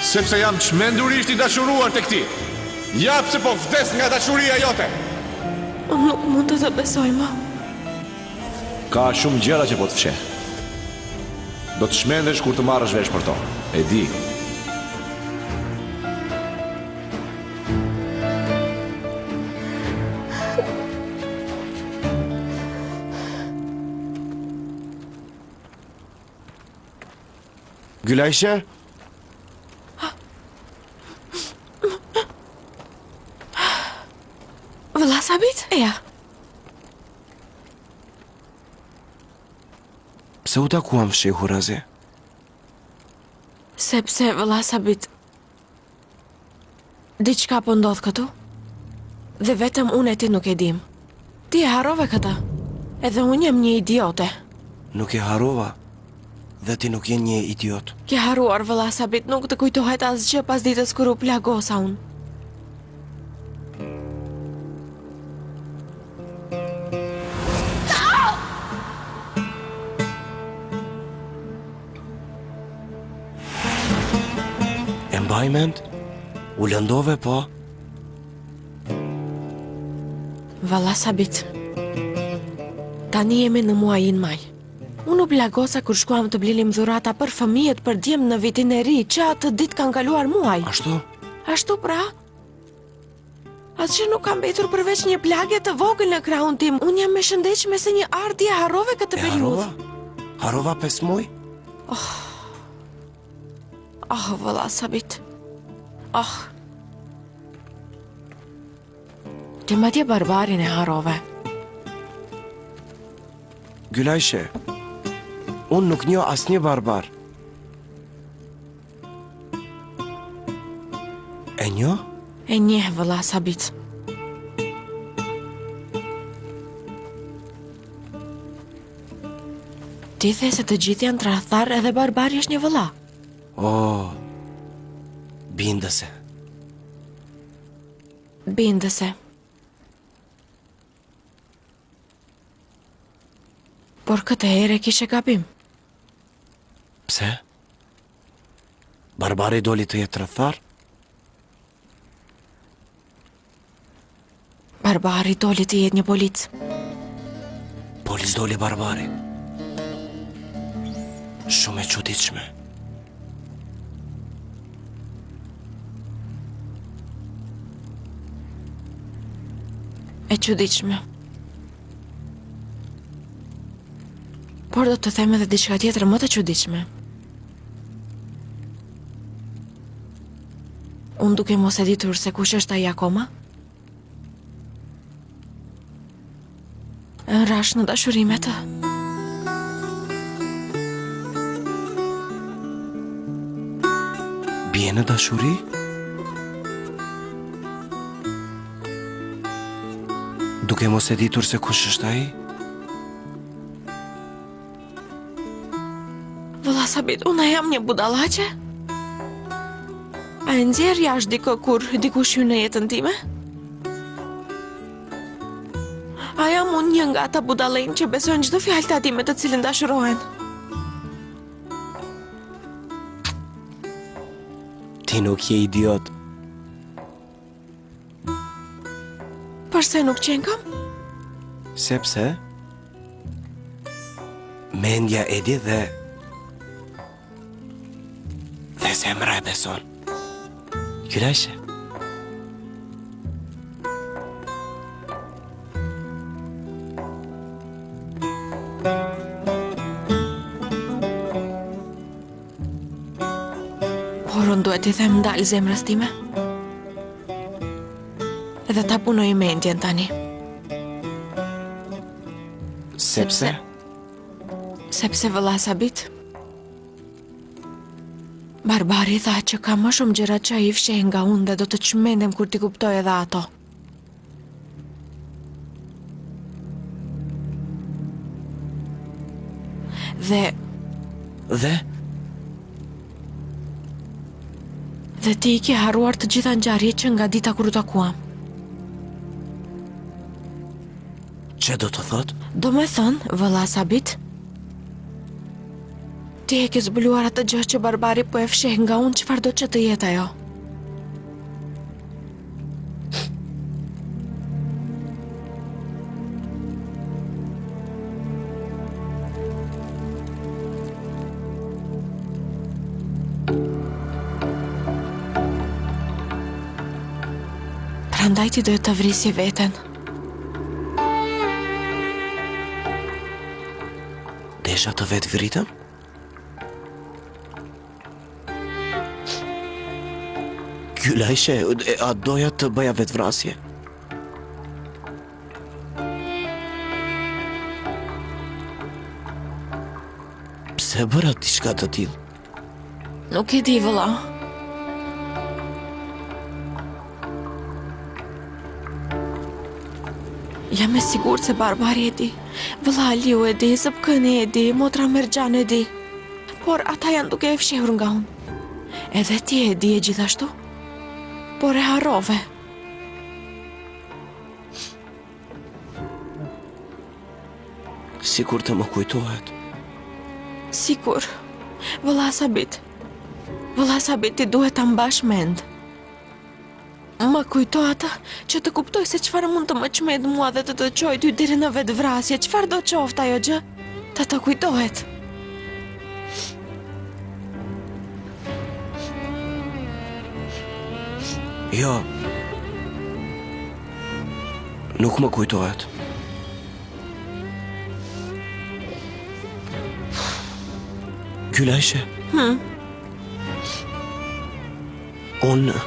Sepse jam çmendurisht I dashuruar te kti. Jap se po vdes nga dashuria jote. Unë nuk mund të besoj më. Ka shumë gjëra që po të fsheh. Do të shmendesh kur të marrësh vesh për to. E di. Gülayşe? Vëlla Sabit? Eja. Pse u takuam shehu Razi? Sepse, vëlla Sabit, diçka po ndodh këtu, dhe vetëm unë e ti nuk e dim. Ti e harove këta, edhe unë jem një idiote. Nuk e harova, dhe ti nuk je një idiot. Ke haruar, vëlla Sabit, nuk të kujtohet asgjë pas ditës kur u plagosa unë. Mbajmend? U lëndove po? Valla Sabit, tani jemi në muajin maj. Unë u plagosa kur shkuam të blinim dhurata për fëmijët për djem në vitin e ri, që atë ditë kanë kaluar muaj. Ashtu? Ashtu pra? Asgjë nuk kam mbetur përveç një plagje të vogël në krahun tim. Unë jam e shëndetshme se një ardhje harrove këtë periudhë. Harrova 5 muaj? Valla Sabit. Ti madje barbarin e harrove. Gülayşe, unë nuk njoh asnjë barbar. E njoh? E njeh, vëlla Sabit. Ti the se të gjithë janë tradhtar edhe barbari është një vëlla. Bindëse. Bindëse. Por këtë herë kishe gabim. Pse? Barbari doli të jetë tradhtar? Barbari doli të jetë një polic. Polic doli barbari. Shumë e çuditshme. E çuditshme. Por do të them edhe diçka tjetër më të çuditshme. Unë duke mos e ditur se kush është ai akoma, rash në dashuri me të. Bie në dashuri? Duke mos e ditur se kush është ai? Vëlla Sabit, unë jam një budallaqe? A e nxjerr jashtë dikë kur dikush hyn në jetën time? A jam unë një nga ata budallënj që besojnë çdo fjalë të atij me të cilën dashurohen? Ti nuk je idiot. Përse nuk qenë kam? Sepse mendja e di dhe zemra e beson. Gülayşe. Por unë duhet I them ndalë zemrës time. Edhe ta punoj mendjen tani. Sepse? Sepse vëlla Sabit, barbari tha që ka më shumë gjëra që ai fsheh nga unë dhe do të çmendem kur t'i kuptoj edhe ato. Dhe ti I ke harruar të gjitha ngjarjet që nga dita kur u takuam. Që do të thot? Do me thënë, vëlla Sabit, ti e ke zbuluar atë gjë që Barbari po e fsheh nga unë, çfarë do që të jetë ajo? Prandaj ti duhet të vrisi veten. Desha të vetë vritëm? Gyla ishe, a doja të bëja vetë vrasje? Pse bëra diçka të tillë? Nuk e di, vëlla. Jam e sigurt se Barbari e di, vëlla Aliu e di, Zëpkëni e di, motra Merxhan e di. Por ata janë duke e fshehur nga unë. Edhe ti e di e gjithashtu. Por e harrove. Sikur të më kujtohet. Sikur. Vëlla Sabit. Vëlla Sabit, ti duhet ta mbash mend. Më kujto atë që të kuptoj se çfarë mund të më çmend mua dhe të çoj ty deri në vetvrasje. Çfarë do qoftë ajo gjë? Të kujtohet. Jo. Nuk më kujtohet. Gyla ishe? Unë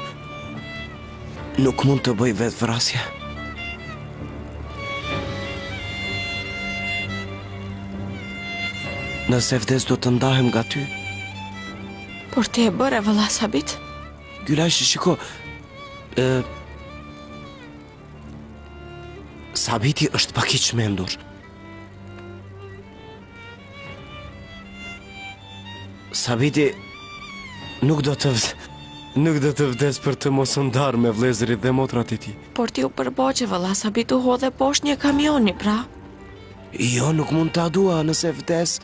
nuk mund të bëj vetë vrasje. Nëse vdes do të ndahem nga ty. Por ti e bëre, vëlla Sabit? Gyla ishe, shiko, Sabiti është pak i çmendur. Sabiti nuk do të vdes për të mos u ndarë me vëllezërit dhe motrat e tij. Por ti u përboqe, vëlla Sabit, u hodhe poshtë një kamioni, pra. Jo, nuk mund ta dua, nëse vdes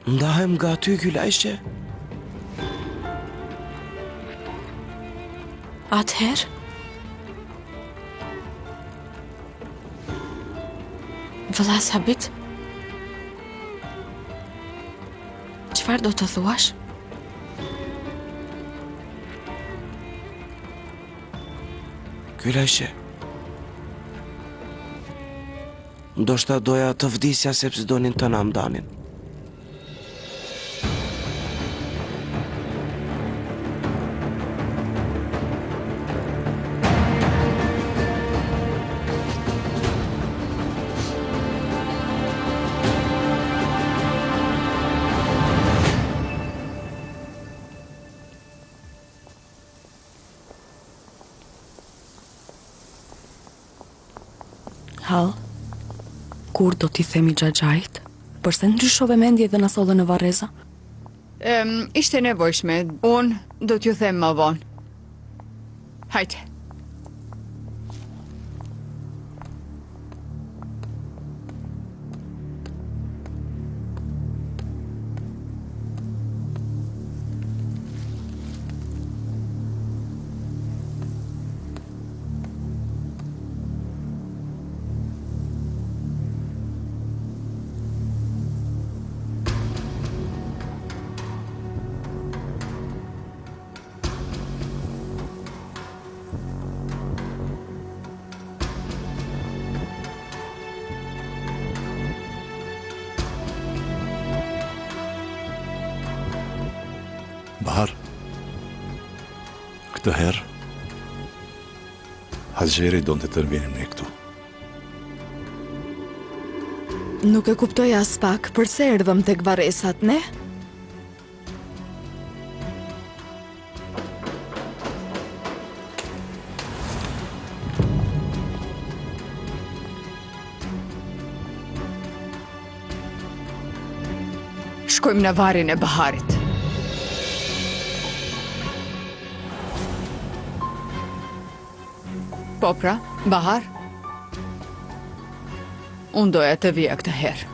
ndahem nga ty, Gylajshe. Atëherë? Vëlla Sabit? Çfarë do të thuash? Gylajshe, ndoshta doja të vdisja sepse donin të na mdanin. Hall, kur do t'i themi Xhaxhait? Përse ndryshove mendje dhe na solle në Varreza? Ishte nevojshme. Unë do t'ju them më vonë. Hajde. Bahar, këtë herë, Haxheri do të tërvinim ne këtu. Nuk e kuptoj as pak, përse erdhëm tek Varresat, ne? Shkojmë në varin e Baharit. Po pra, Bahar? Unë doja të vija këtë herë.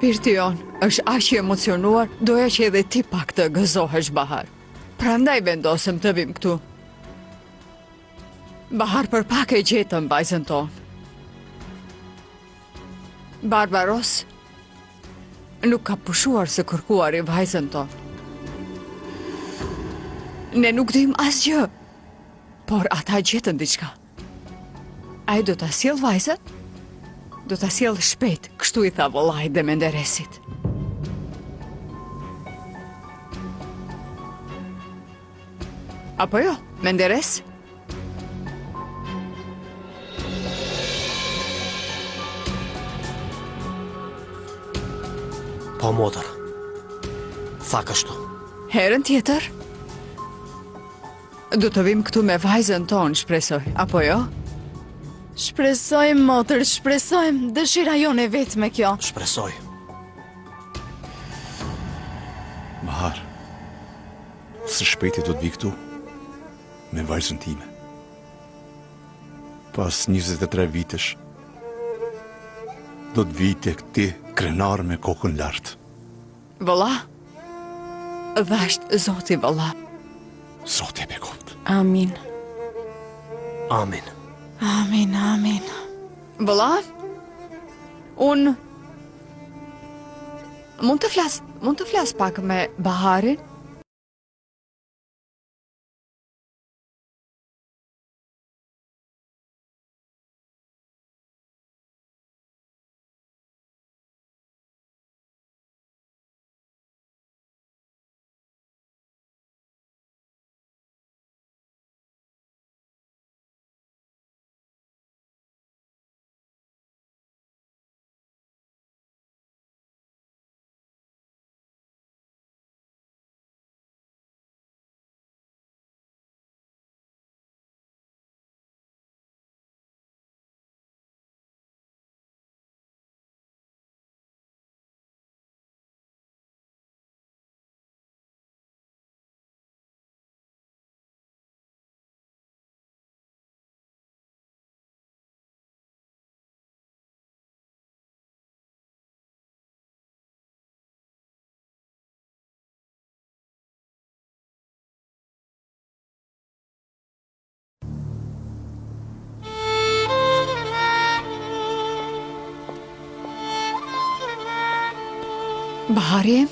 shpirti jonë është aq i emocionuar, doja që edhe ti pak të gëzohesh, Bahar. Prandaj vendosëm të vim këtu. Bahar, për pak e gjetëm vajzën tonë. Barbaros nuk ka pushuar se kërkuar i vajzën tonë. Ne nuk dim asgjë, por ata gjetën diçka. Ai do ta sjell vajzën? Do ta sjell shpejt, kështu i tha vëllai dhe Menderesit. Apo jo, Menderes? Po motër. Tha kështu. Herën tjetër? Do të vim këtu me vajzën tonë, shpresoj, apo jo? Shpresojmë, motër, shpresojmë. Dëshira jone vetme kjo. Shpresoj. Bahar, së shpejti do të vi këtu me vajzën time. Pas 23 vitesh, do të vi tek ti krenar me kokën lartë. Vëlla? Dhasht Zoti, vëlla. Zoti e bekoft. Amin. Amin. Amin, amin. Vëlla? Unë mund të flas pak me Baharin? Baharim?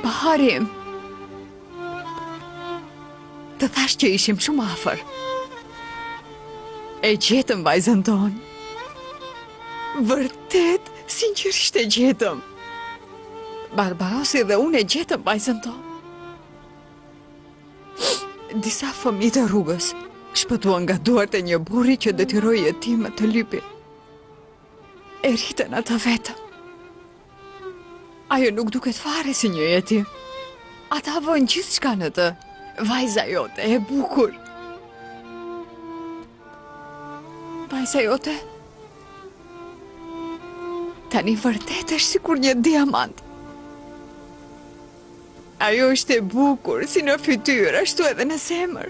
Baharim? Të thash që ishim shumë afër. E gjetëm vajzën tonë. Vërtet, sinqerisht e gjetëm. Barbarosi dhe unë e gjetëm vajzën tonë. Disa fëmijë të rrugës shpëtuan nga duart e një burri që detyroi jetime të lypi. E rritën ata vetëm. Ajo nuk duket fare si një jetim. Ata vojnë gjithçka në të. Vajza jote e bukur. Vajza jote tani vërtet është sikur një diamant. Ajo është e bukur si në fytyrë, ashtu edhe në zemër.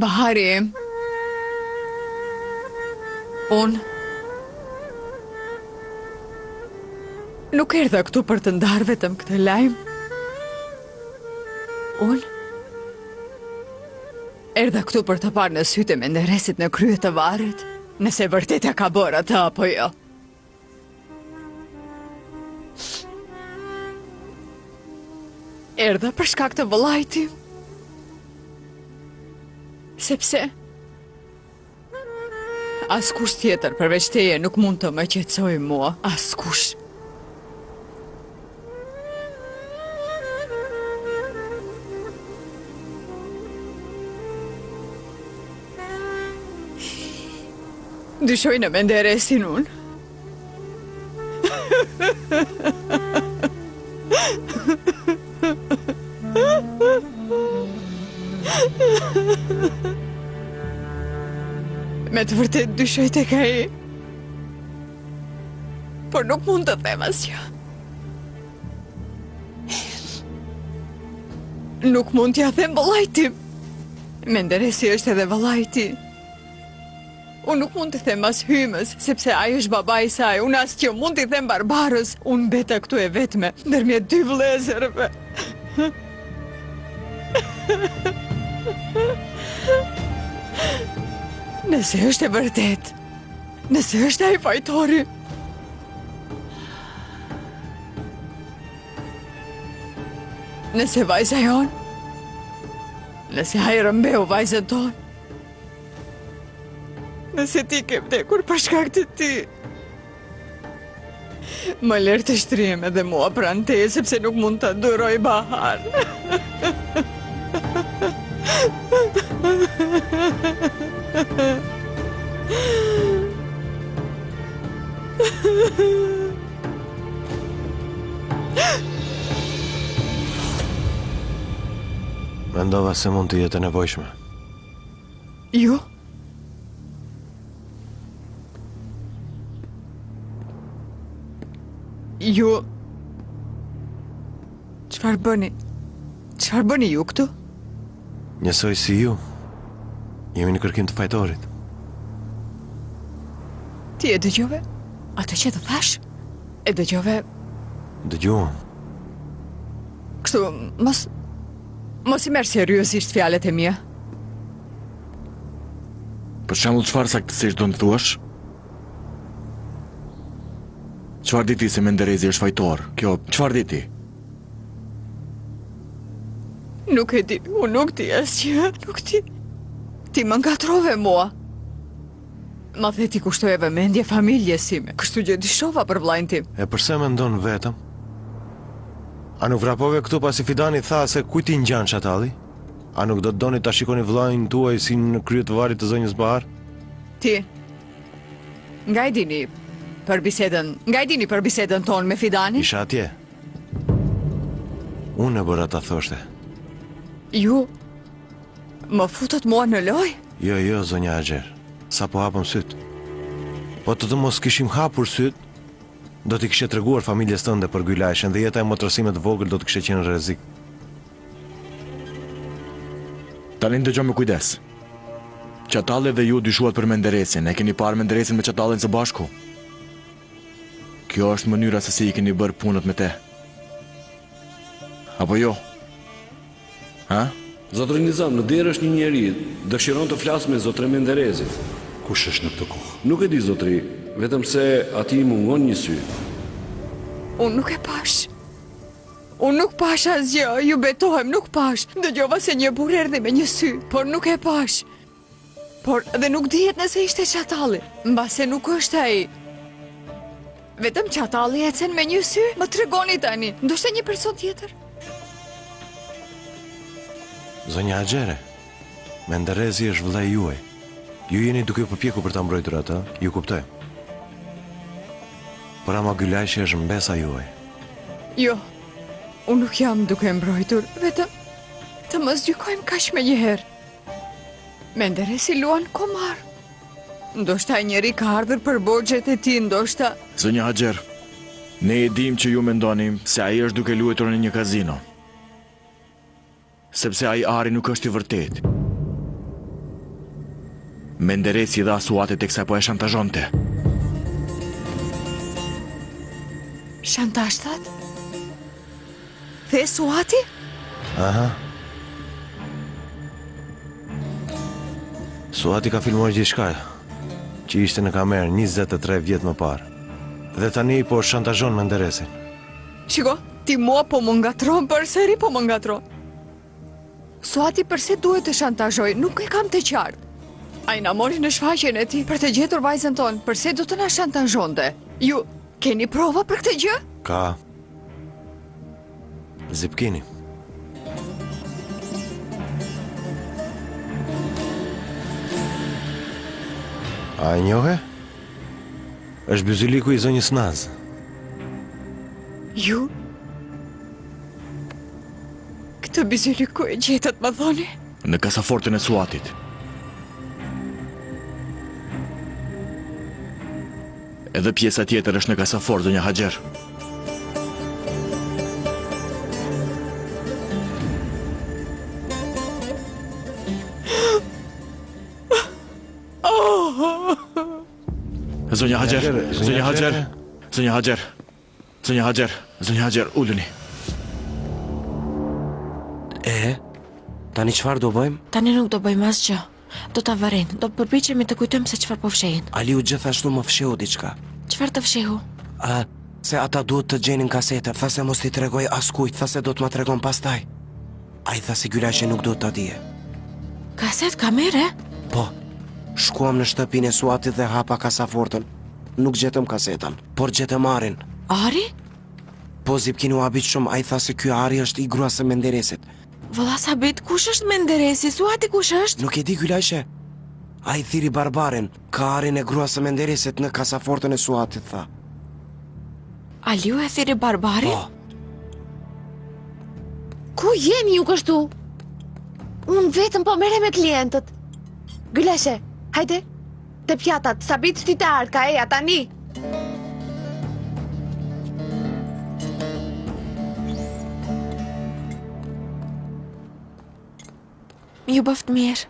Bahari, unë nuk erdha këtu për të ndarë vetëm këtë lajm. Unë erdha këtu për të parë në sytë e Menderesit në krye të varrit, nëse vërtet e ka bërë atë apo jo. Erdha për shkak të vëllait tim. Sepse askush tjetër përveç teje nuk mund të më qetësojë mua, askush. Dyshoj në Menderesin unë. Me të vërtet dyshoj tek ai. Por nuk mund të them asgjë. nuk mund t'ja them vëllait tim. Menderesi është edhe vëllai i tij. Unë nuk mund të them as hymës, sepse ai është babai i saj. Unë as që mund t'i them Barbarës. Unë mbeta këtu e vetme, ndërmjet dy vëllezërve. Nëse është e vërtet, nëse është ai fajtori, nëse vajza jon, nëse ai rëmbeu vajzën tonë, nëse ti ke vdekur për shkak të ti, më lër të shtrihem edhe mua pranë teje, sepse nuk mund ta duroj Bahar. Mendova se mund të jetë e nevojshme. Jo. Ju... Çfarë bëni? Çfarë bëni ju këtu? Njësoj si ju. Jemi në kërkim të fajtorit. Ti e dëgjove? Atë që të thash? E dëgjove? Dëgjuam. Kështu, mos i merr seriozisht fjalët e mia. Për shembull, çfarë saktësisht do të thuash? Çfarë di ti se Menderezi është fajtor? Kjo, çfarë di ti? Nuk e di, unë nuk di asgjë, nuk di. Ti më ngatrove mua. Ma the ti kushtoj e vëmendje familjes sime, kështu që dishova për vllajën tim. E përse mendon vetëm? A nuk vrapove këtu pasi Fidani tha se kujt i ngjan çatalli? A nuk do të doni ta shikoni vllajën tuaj si në krye të varrit të zonjës Bahar? Ti, nga e dini për bisedën tonë me Fidani? Isha atje. Unë e bëra ta thoshte. Ju, më futët mua në loj? Jo, zonja Agjer. Sa po hapëm syt. Po të mos kishim hapur syt, do t'i kishe treguar familjes tënde për Gylajshen dhe jeta e motrësimit vogël do të kishe qenë rrezik. Tani ndëgjoj me kujdes. Çatalli dhe ju dyshuat për Menderesin. E keni parë Menderesin me Çatallin së bashku? Kjo është mënyra se si i keni bërë punët me te. Apo jo? Ha? Zotrin Nizam, në derë është një njeri, dëshiron të flasë me zotre Menderezin. Kush është në këtë kohë? Nuk e di, zotri, vetëm se ati i mungon një sy. Unë nuk e pash. Unë nuk pash asgjë, ju betohem, nuk pash. Dëgjova se një burr erdhi me një sy, por nuk e pash. Por dhe nuk dihet nëse ishte Çatalli, mbase nuk është ai. Vetëm Çatalli ecën me një sy, më tregoni tani, ndoshta një person tjetër. Zonja Agjere, Menderezi është vëllai juaj. Ju jeni duke u përpjekur për ta mbrojtur atë, ju kuptoj. Por ama Gylajshi është mbesa juaj. Jo, unë nuk jam duke mbrojtur, vetëm të mos gjykojmë kaq me njëherë. Menderezi luan komar. Ndoshta ai njeri ka ardhur për borxhet e tij, ndoshta... Zonja Agjer, ne e dim që ju mendonim se ai është duke luajtur në një kazino. Sepse ai ari nuk është i vërtet. Menderesi dha Suati teksa po e shantazhonte. Shantazh that? The Suati? Aha. Suati ka filmuar gjithçka që ishte në kamerë 23 vjet më parë. Dhe tani po shantazhon Menderesin. Shiko, ti mua po më ngatron përsëri, po më ngatron. Suati përse duhet të shantazhoj, nuk e kam të qartë. Ai na mori në shfaqjen e tij për të gjetur vajzën tonë, përse do të na shantazhonte? Ju keni prova për këtë gjë? Ka. Zipkini. A e njohe? Është byzyliku i zonjës Naz. Ju? Këtë byzyliku e gjetët, më thoni? Në kasafortën e Suatit. Edhe pjesa tjetër është në kasafort, zonja Agjer. Zonja Haxher, Zonja Haxher, Zonja Haxher, Zonja Haxher, Zonja Haxher, uluni. Tani çfarë do bëjmë? Tani nuk do bëjmë asgjë. Do ta vërin, do përpiqemi të kujtojmë se çfarë po fshehin. Aliu gjithashtu më fshehu diçka. Çfarë të fshehu? Se ata duhet të gjenin kasetën. Tha se mos t'i tregoj askujt, tha se do të ma tregon pastaj. Ai tha se Gylashe nuk do ta dije. Kaset kamere? Po. Shkuam në shtëpinë e Suatit dhe hapa kasafortën. Nuk gjetëm kasetën, por gjetëm Arin. Ari? Po Zipkin u habit shumë, ai tha se ky Ari është i gruas së Menderesit. Vëlla Sabit, kush është Menderesi? Suati kush është? Nuk e di Gylashe. Ai thiri Barbarin, ka Arin e gruas së Menderesit në kasafortën e Suatit, tha. Aliu e thiri Barbarin? Po. Ku jeni ju kështu? Unë vetëm po mere me klientët. Gylashe, hajde, të pjatat, Sabit ftitar, ka eja tani. Ju bëft mirë.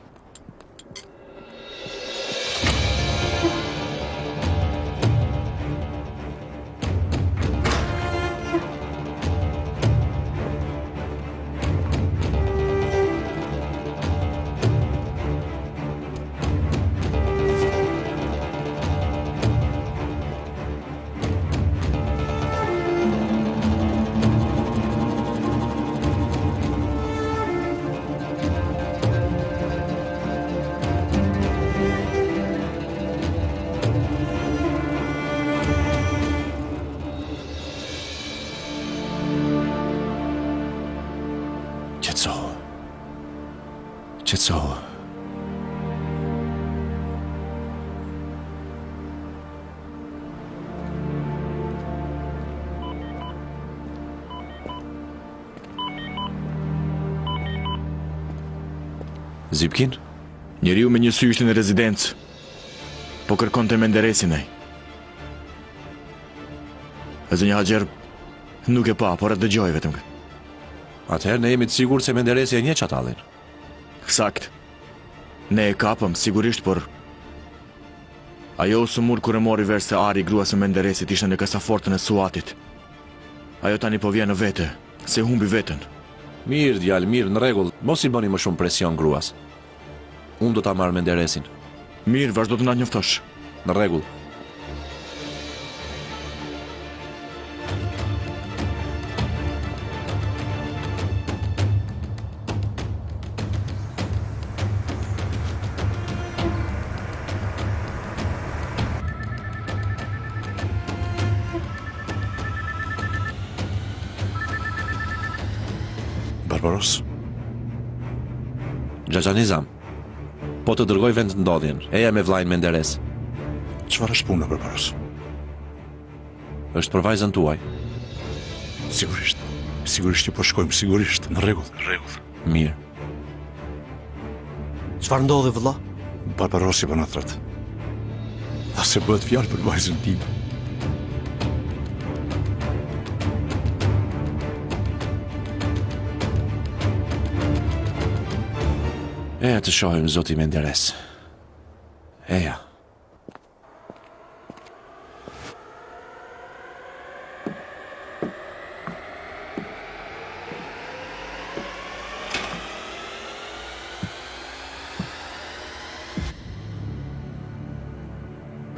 Qetësohu. Zipkin? Njeriu me një sy ishte në rezidencë, po kërkon të Menderesin ai. Zonja Haxher nuk e pa, por e dëgjoj vetëm. Atëherë ne jemi të sigurt se Menderesi e njeh çatallin. Sakt. Ne e kapëm, sigurisht, por ajo së mur kur e mori vesh se Ari, grua së Menderesit, ishte në kasafortën e Suatit. Ajo tani po vjen në vete, se humbi veten. Mirë, djalë, mirë, në rregull. Mos i bëni më shumë presion gruas. Unë do ta marr Menderesin. Mirë, vazhdo të na njoftosh. Në rregull. Barbaros? Xhaxhanizam. Po të dërgoj vend të ndodhjen. Eja me vllajën Menderes. Çfarë është puna, Barbaros? Është për vajzën tuaj. Sigurisht. Sigurisht që po shkojmë, sigurisht. Në rregull, në rregull. Mirë. Çfarë ndodhi vëlla? Barbarosi banatrat. Tha se bëhet fjalë për vajzën time. Eja të shohim zoti Menderes. Eja.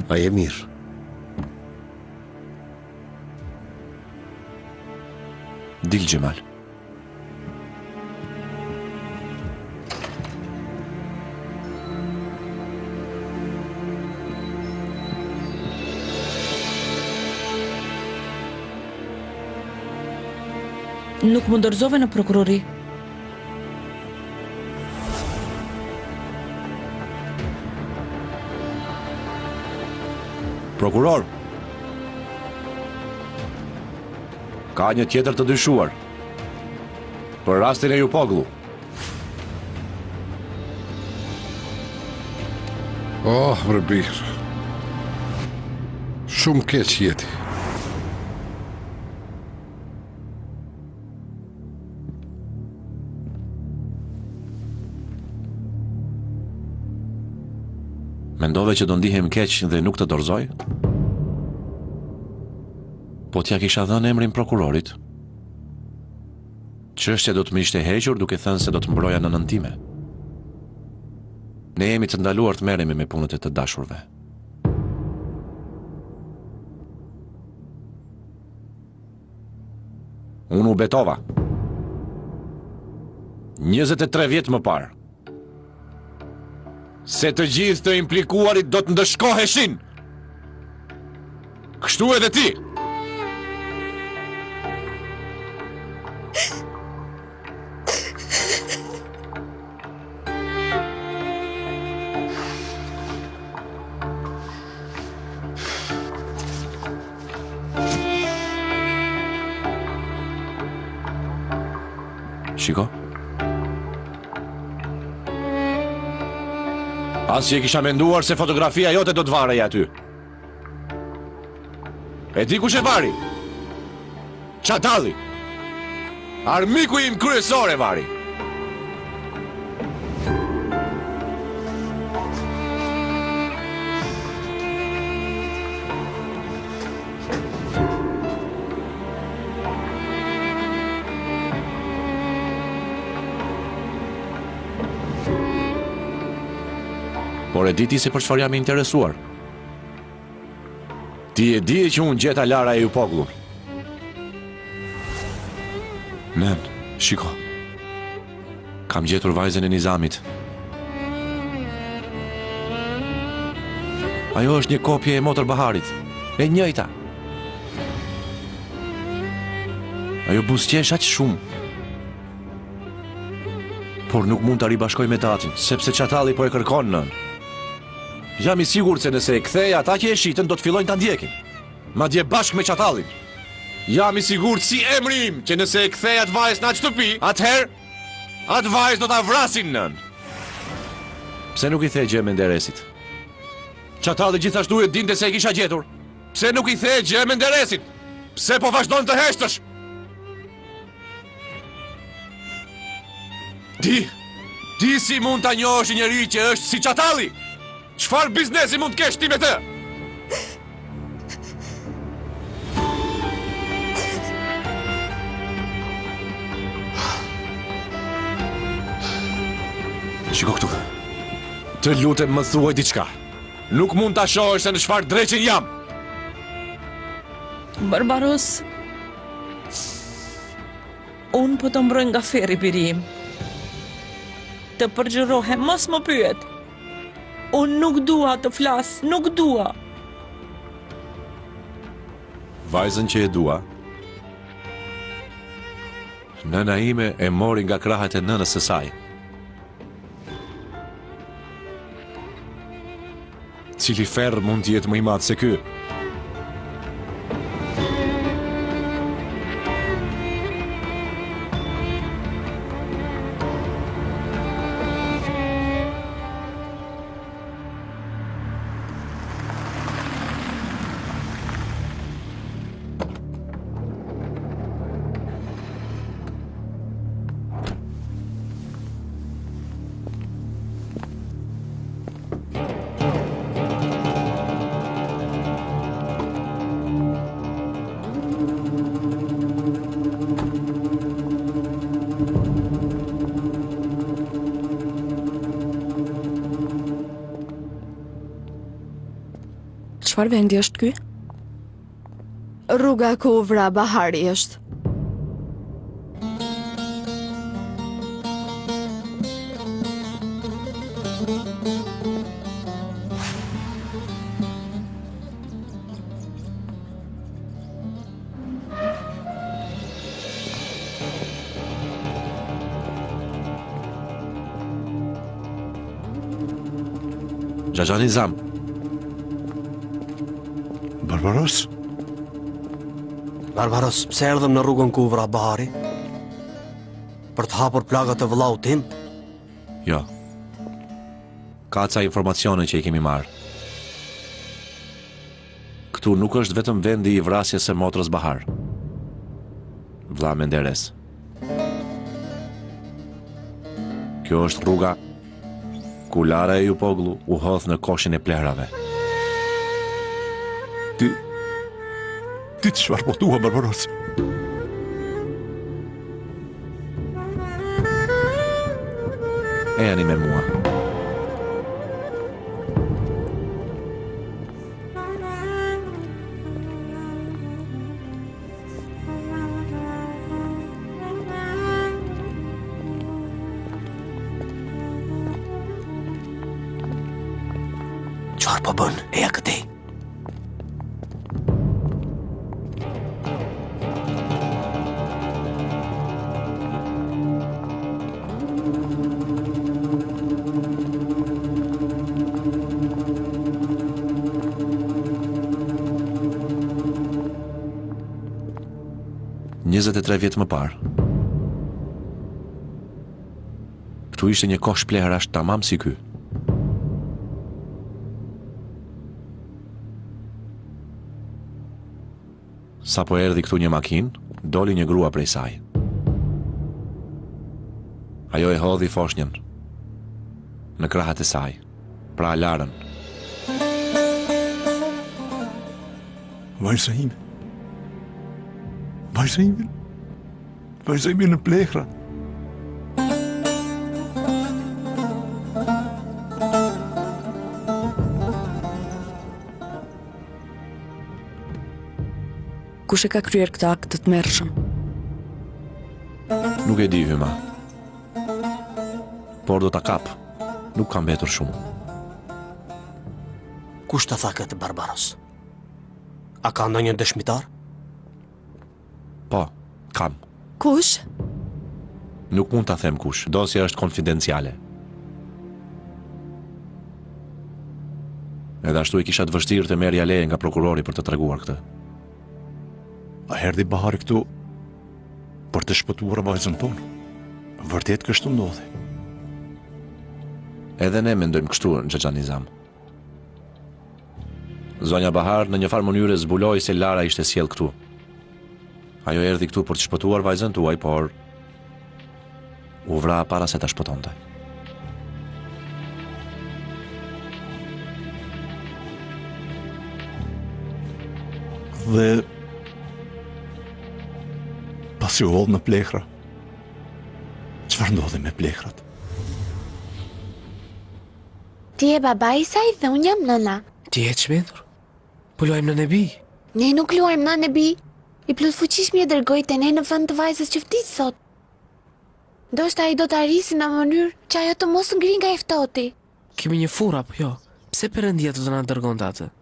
A je mirë? Dil Gjemal. Nuk më dorëzove në prokurori. Prokuror. Ka një tjetër të dyshuar. Për rastin e Jupoglu. Oh, vërbir. Shumë keq jeti. Mendove që do ndihem keq dhe nuk të dorëzoj? Po t'ja kisha dhënë emrin prokurorit. Çështja do të më ishte hequr duke thënë se do të mbroja nënën time. Ne jemi të ndaluar të merremi me punët e të dashurve. Unë u betova. 23 vjet më parë. Se të gjithë të implikuarit do të ndëshkoheshin. Kështu edhe ti. Shiko? As që e kisha menduar se fotografia jote do të varej aty. E di kush e vari? Çatalli. Armiku im kryesor e vari. Por e di ti se për çfarë jam interesuar. Ti e di që unë gjeta Lara e Jupoglu. Nen, shiko. Kam gjetur vajzën e Nizamit. Ajo është një kopje e Motër Baharit. E njëjta. Ajo buzëqesh aq shumë. Por nuk mund të ribashkoj me tatin, sepse Çatalli po e kërkon nën. Jam i sigurt se nëse e kthej, ata që e shitën do të fillojnë ta ndjekin. Madje bashkë me Çatallin. Jam i sigurt si emri im që nëse e kthej atë vajzë në atë shtëpi, atëherë atë vajzë do ta vrasin nën. Pse nuk i the gjë Menderesit? Çatalli gjithashtu e dinte se e kisha gjetur. Pse nuk i the gjë Menderesit? Pse po vazhdon të heshtësh? Ti si mund ta njohësh një njeri që është si Çatalli? Çfarë biznesi mund të kesh ti me të? Shiko këtu. Të lutem më thuaj diçka. Nuk mund ta shohësh se në çfarë dreqin jam. Barbaros, unë po të mbroj nga ferri birim. Të përgjërohem, mos më pyet. Unë nuk dua të flas, nuk dua. Vajzën që e dua, nëna ime e mori nga krahët e nënës së saj. Cili ferr mund të jetë më i madh se ky? Çfarë vendi është ky? Rruga ku u vra Bahari është. Xhaxha Nizam. Barbaros? Barbaros, pse erdhëm në rrugën ku u vra Bahari? Për të hapur plagat e vëllau tim? Jo. Ka ca informacione që i kemi marrë. Këtu nuk është vetëm vendi i vrasjes së motrës Bahar. Vlla Menderes. Kjo është rruga Ku Lara e Jupoglu u hodh në koshin e plehrave. Ti të çfarë po thua, Barbaros? Ejani me mua. Çfarë po bën? Eja këtej. Njëzet e 3 vjetë më parë. Këtu ishte një kosh plehrash tamam si ky. Sa po erdhi këtu një makinë, doli një grua prej saj. Ajo e hodhi foshnjën në krahat e saj, pra Larën. Vajza ime. Vajza ime. Vajza ime në plehra. Kush e ka kryer këtë akt të tmerrshëm? Nuk e di, Hyma. Por do ta kap. Nuk ka mbetur shumë. Kush të tha këtë, Barbaros? A ka ndonjë dëshmitar? Po, kam. Kush? Nuk mund ta them kush. Dosja është konfidenciale. Edhe ashtu e kisha të vështirë të merrja leje nga prokurori për të treguar këtë. A erdhi Bahari këtu për të shpëtuar vajzën tonë? Vërtet kështu ndodhi. Edhe ne mendojmë kështu në Xhaxha Nizam. Zonja Bahar në një farë mënyrë zbuloi se Lara ishte sjell këtu. Ajo erdhi këtu për të shpëtuar vajzën tuaj, por u vra para se ta shpëtonte. Dhe pasi u hodh në plehra, çfarë ndodhi me plehrat? Ti e baba i saj dhe unë jam nëna. Ti e çmendur? Po luajmë në nebi. Ne nuk luajmë në nebi. I plot fuqish mi e dërgoj të ne në vend të vajzës që vdiq sot. Ndoshta ai do të arrisë në mënyrë që ajo të mos ngri nga i ftoti. Kemi një furr apo jo? Pse Perëndia do të na dërgonte atë?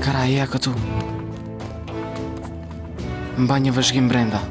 Karaja këtu. Mba një vëzhgim brenda.